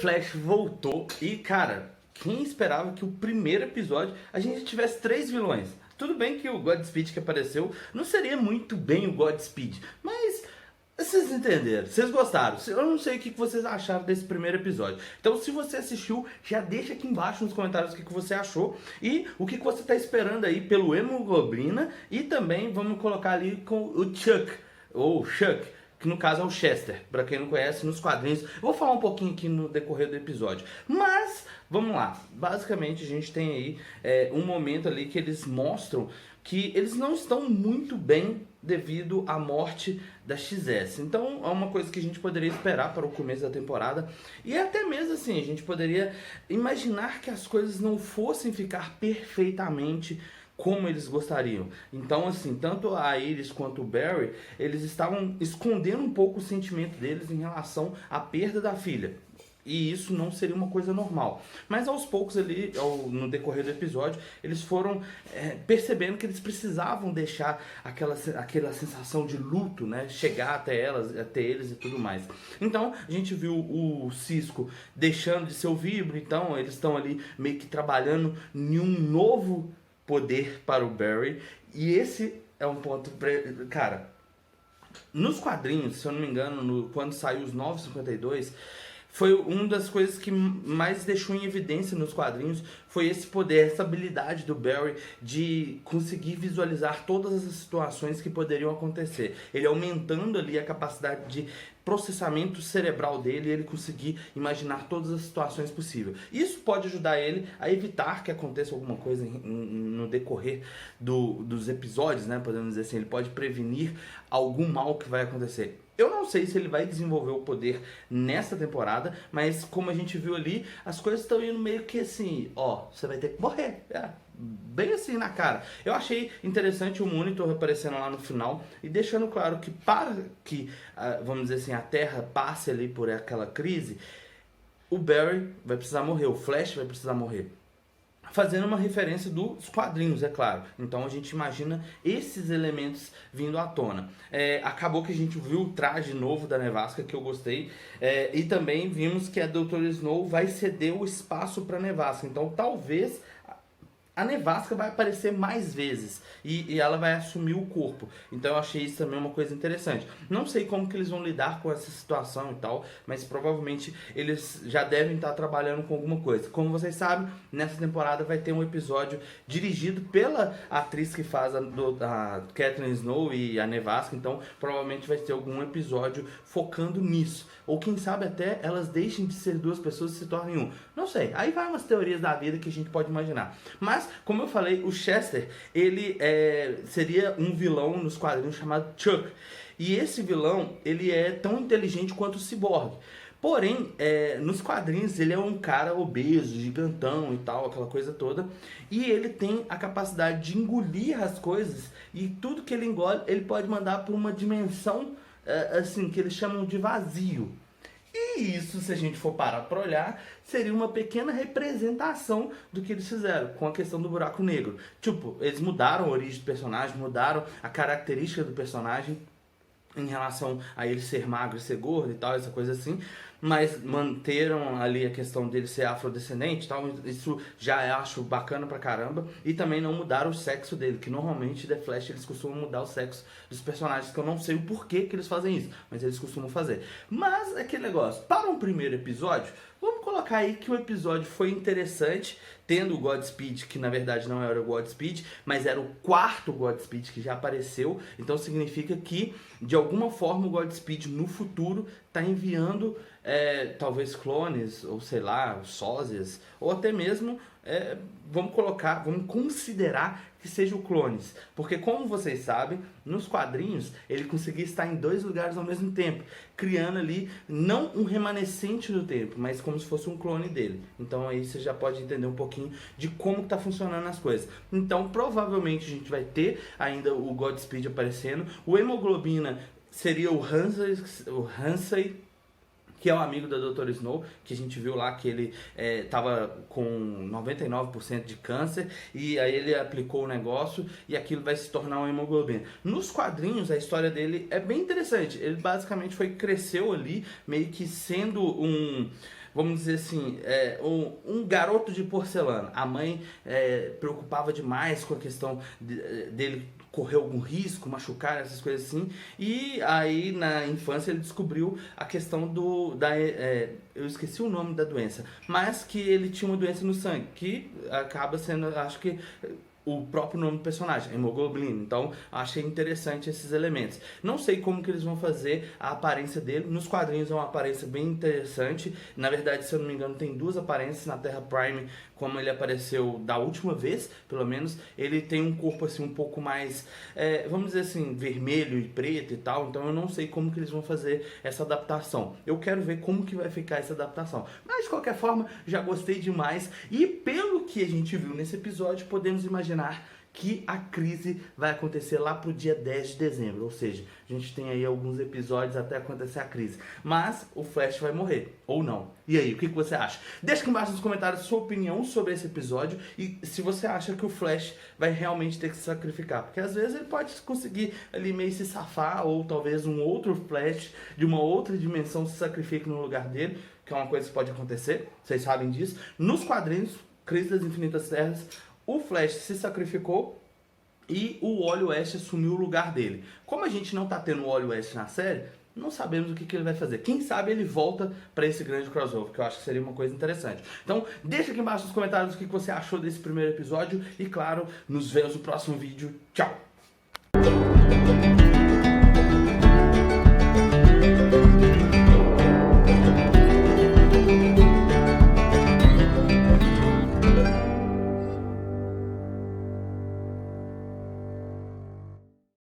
Flash voltou e, cara, quem esperava que o primeiro episódio a gente tivesse 3 vilões? Tudo bem que o Godspeed que apareceu não seria muito bem o Godspeed, mas vocês entenderam, vocês gostaram. Eu não sei o que vocês acharam desse primeiro episódio. Então, se você assistiu, já deixa aqui embaixo nos comentários o que você achou e o que você está esperando aí pelo Hemoglobina. E também vamos colocar ali com o Chuck, ou Chuck, que no caso é o Chester, para quem não conhece, nos quadrinhos. Eu vou falar um pouquinho aqui no decorrer do episódio, mas vamos lá. Basicamente a gente tem aí um momento ali que eles mostram que eles não estão muito bem devido à morte da XS. Então é uma coisa que a gente poderia esperar para o começo da temporada. E até mesmo assim, a gente poderia imaginar que as coisas não fossem ficar perfeitamente como eles gostariam. Então, assim, tanto a Iris quanto o Barry, eles estavam escondendo um pouco o sentimento deles em relação à perda da filha. E isso não seria uma coisa normal. Mas aos poucos ali, no decorrer do episódio, eles foram percebendo que eles precisavam deixar aquela sensação de luto, né, chegar até eles e tudo mais. Então a gente viu o Cisco deixando de ser o Vibro. Então eles estão ali meio que trabalhando em um novo poder para o Barry. E esse é um ponto... Cara, nos quadrinhos, se eu não me engano, quando saiu os 952... foi uma das coisas que mais deixou em evidência nos quadrinhos, foi esse poder, essa habilidade do Barry de conseguir visualizar todas as situações que poderiam acontecer. Ele aumentando ali a capacidade de processamento cerebral dele e ele conseguir imaginar todas as situações possíveis. Isso pode ajudar ele a evitar que aconteça alguma coisa no decorrer dos episódios, né? Podemos dizer assim, ele pode prevenir algum mal que vai acontecer. Eu não sei se ele vai desenvolver o poder nessa temporada, mas como a gente viu ali, as coisas estão indo meio que assim, ó, você vai ter que morrer, bem assim na cara. Eu achei interessante o Monitor aparecendo lá no final e deixando claro que para que, vamos dizer assim, a Terra passe ali por aquela crise, o Barry vai precisar morrer, o Flash vai precisar morrer. Fazendo uma referência dos quadrinhos, é claro. Então a gente imagina esses elementos vindo à tona. Acabou que a gente viu o traje novo da Nevasca, que eu gostei. E também vimos que a Dr. Snow vai ceder o espaço para a Nevasca. Então talvez a Nevasca vai aparecer mais vezes e ela vai assumir o corpo. Então eu achei isso também uma coisa interessante. Não sei como que eles vão lidar com essa situação e tal, mas provavelmente eles já devem estar trabalhando com alguma coisa. Como vocês sabem, nessa temporada vai ter um episódio dirigido pela atriz que faz a Catherine Snow e a Nevasca. Então provavelmente vai ter algum episódio focando nisso. Ou quem sabe até elas deixem de ser duas pessoas e se tornem um. Não sei, aí vai umas teorias da vida que a gente pode imaginar. Mas, como eu falei, o Chester, ele seria um vilão nos quadrinhos chamado Chuck. E esse vilão, ele é tão inteligente quanto o Cyborg. Porém, nos quadrinhos ele é um cara obeso, gigantão e tal, aquela coisa toda. E ele tem a capacidade de engolir as coisas. E tudo que ele engole, ele pode mandar para uma dimensão, assim, que eles chamam de vazio. E isso, se a gente for parar para olhar, seria uma pequena representação do que eles fizeram com a questão do buraco negro. Tipo, eles mudaram a origem do personagem, mudaram a característica do personagem em relação a ele ser magro e ser gordo e tal, essa coisa assim, mas manteram ali a questão dele ser afrodescendente e tal, isso já acho bacana pra caramba, e também não mudaram o sexo dele, que normalmente The Flash eles costumam mudar o sexo dos personagens, que eu não sei o porquê que eles fazem isso, mas eles costumam fazer. Mas aquele negócio, para um primeiro episódio, vamos colocar aí que o episódio foi interessante, tendo o Godspeed, que na verdade não era o Godspeed, mas era o quarto Godspeed que já apareceu. Então significa que, de alguma forma, o Godspeed no futuro está enviando talvez clones, ou sei lá, sósias, ou até mesmo, vamos considerar que sejam clones. Porque como vocês sabem, nos quadrinhos, ele conseguia estar em 2 lugares ao mesmo tempo, criando ali, não um remanescente do tempo, mas como se fosse um clone dele. Então aí você já pode entender um pouquinho de como está funcionando as coisas. Então provavelmente a gente vai ter ainda o Godspeed aparecendo, o Hemoglobina seria o Hansen, que é o amigo da Dr. Snow, que a gente viu lá que ele tava com 99% de câncer, e aí ele aplicou o negócio e aquilo vai se tornar uma hemoglobina. Nos quadrinhos, a história dele é bem interessante. Ele basicamente cresceu ali, meio que sendo vamos dizer assim, um garoto de porcelana. A mãe preocupava demais com a questão dele correr algum risco, machucar, essas coisas assim. E aí na infância ele descobriu a questão eu esqueci o nome da doença, mas que ele tinha uma doença no sangue, que acaba sendo, acho que o próprio nome do personagem, hemoglobina. Então, achei interessante esses elementos. Não sei como que eles vão fazer a aparência dele. Nos quadrinhos é uma aparência bem interessante. Na verdade, se eu não me engano, tem duas aparências na Terra Prime, como ele apareceu da última vez, pelo menos. Ele tem um corpo assim um pouco mais, vamos dizer assim, vermelho e preto e tal. Então, eu não sei como que eles vão fazer essa adaptação. Eu quero ver como que vai ficar essa adaptação. Mas, de qualquer forma, já gostei demais. E pelo que a gente viu nesse episódio, podemos imaginar que a crise vai acontecer lá pro dia 10 de dezembro, ou seja, a gente tem aí alguns episódios até acontecer a crise, mas o Flash vai morrer, ou não. E aí, o que você acha? Deixa aqui embaixo nos comentários a sua opinião sobre esse episódio e se você acha que o Flash vai realmente ter que se sacrificar, porque às vezes ele pode conseguir ali meio se safar, ou talvez um outro Flash de uma outra dimensão se sacrifique no lugar dele, que é uma coisa que pode acontecer, vocês sabem disso. Nos quadrinhos, Crise das Infinitas Terras, o Flash se sacrificou e o Wally West assumiu o lugar dele. Como a gente não tá tendo o Wally West na série, não sabemos o que ele vai fazer. Quem sabe ele volta para esse grande crossover, que eu acho que seria uma coisa interessante. Então, deixa aqui embaixo nos comentários o que você achou desse primeiro episódio e, claro, nos vemos no próximo vídeo. Tchau!